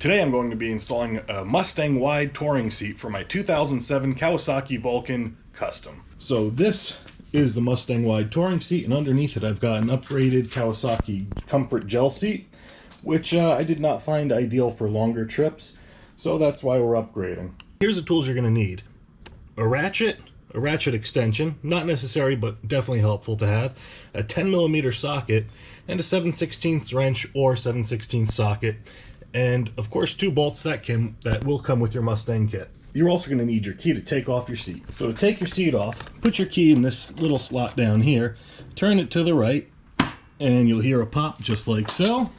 Today I'm going to be installing a Mustang Wide Touring seat for my 2007 Kawasaki Vulcan Custom. So this is the Mustang Wide Touring seat, and underneath it I've got an upgraded Kawasaki Comfort Gel seat, which I did not find ideal for longer trips, so that's why we're upgrading. Here's the tools you're going to need. A ratchet extension, not necessary but definitely helpful to have, a 10mm socket, and a 7/16 wrench or 7/16 socket, and of course 2 bolts that will come with your Mustang kit. You're also going to need your key to take off your seat. So to take your seat off, put your key in this little slot down here, turn it to the right, and you'll hear a pop just like so,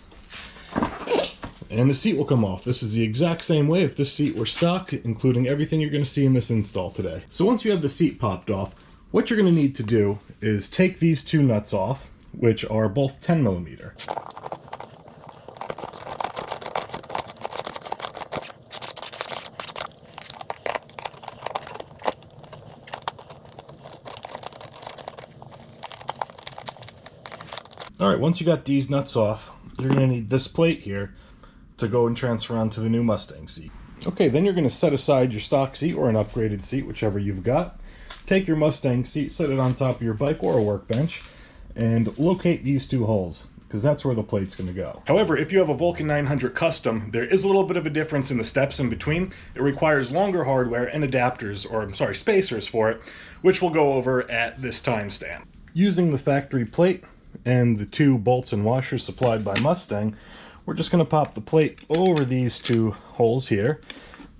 and the seat will come off. This is the exact same way if this seat were stock, including everything you're going to see in this install today. So once you have the seat popped off, what you're going to need to do is take these 2 nuts off, which are both 10mm. Alright, once you got these nuts off, you're going to need this plate here to go and transfer onto the new Mustang seat. Okay, then you're going to set aside your stock seat or an upgraded seat, whichever you've got. Take your Mustang seat, set it on top of your bike or a workbench, and locate these 2 holes, because that's where the plate's going to go. However, if you have a Vulcan 900 Custom, there is a little bit of a difference in the steps in between. It requires longer hardware and adapters, or spacers for it, which we'll go over at this time stamp. Using the factory plate and the 2 bolts and washers supplied by Mustang, we're just going to pop the plate over these 2 holes here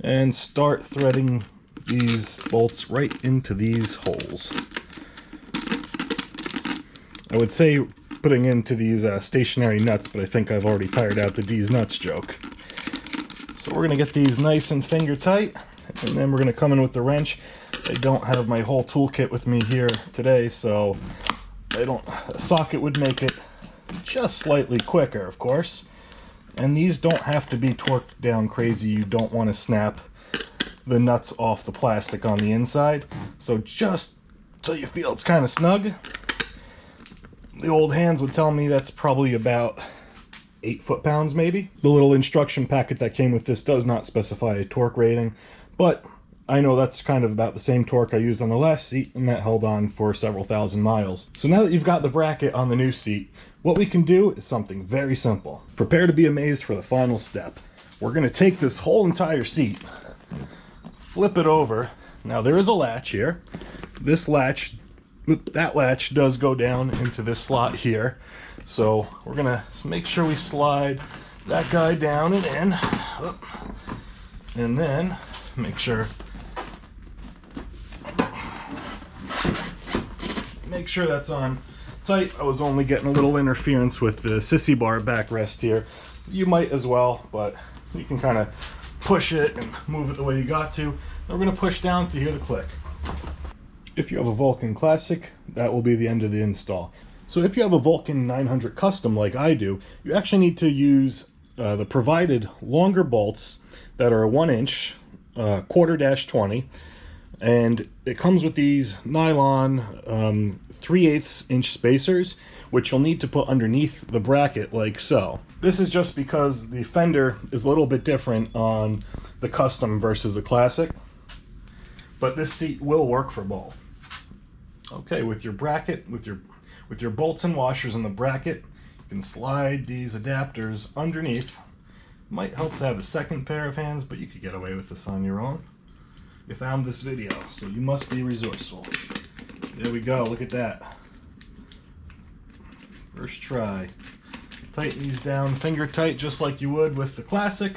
and start threading these bolts right into these holes. I would say putting into these stationary nuts, but I think I've already tired out the D's nuts joke. So we're going to get these nice and finger tight, and then we're going to come in with the wrench. I don't have my whole toolkit with me here today, so a socket would make it just slightly quicker, of course. And these don't have to be torqued down crazy. You don't want to snap the nuts off the plastic on the inside. So just till you feel it's kind of snug. The old hands would tell me that's probably about 8 foot-pounds maybe. The little instruction packet that came with this does not specify a torque rating, but I know that's kind of about the same torque I used on the last seat, and that held on for several thousand miles. So now that you've got the bracket on the new seat, what we can do is something very simple. Prepare to be amazed for the final step. We're going to take this whole entire seat, flip it over. Now there is a latch here. That latch does go down into this slot here. So we're going to make sure we slide that guy down and in. And then make sure that's on tight. I was only getting a little interference with the sissy bar backrest here. You might as well, but you can kind of push it and move it the way you got to. Then we're going to push down to hear the click. If you have a Vulcan Classic, that will be the end of the install. So if you have a Vulcan 900 Custom like I do, you actually need to use the provided longer bolts that are 1 inch, 1/4-20, and it comes with these nylon 3/8 inch spacers, which you'll need to put underneath the bracket like so. This is just because the fender is a little bit different on the Custom versus the Classic, but this seat will work for both. Okay, with your bracket, with your bolts and washers in the bracket, you can slide these adapters underneath. Might help to have a second pair of hands, but you could get away with this on your own. You found this video, so you must be resourceful. There we go, look at that. First try. Tighten these down finger tight just like you would with the Classic,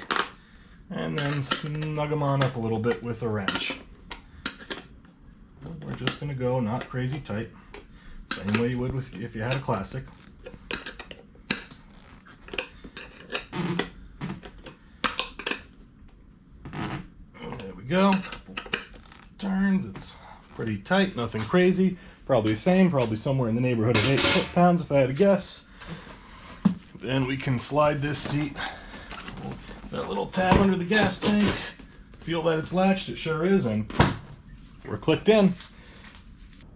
and then snug them on up a little bit with a wrench. We're just going to go not crazy tight, same way you would if you had a Classic. There we go. Turns, it's pretty tight, nothing crazy. Probably the same, probably somewhere in the neighborhood of 8 foot-pounds if I had to guess. Then we can slide this seat, that little tab under the gas tank, feel that it's latched, it sure is, and we're clicked in.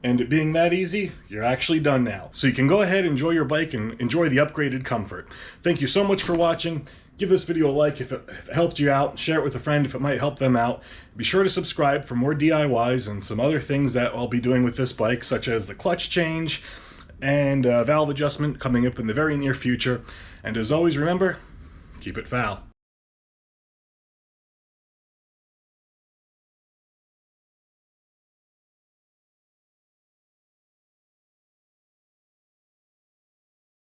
And it being that easy, you're actually done now. So you can go ahead, enjoy your bike, and enjoy the upgraded comfort. Thank you so much for watching. Give this video a like if it helped you out. Share it with a friend if it might help them out. Be sure to subscribe for more DIYs and some other things that I'll be doing with this bike, such as the clutch change and valve adjustment coming up in the very near future. And as always, remember, keep it foul.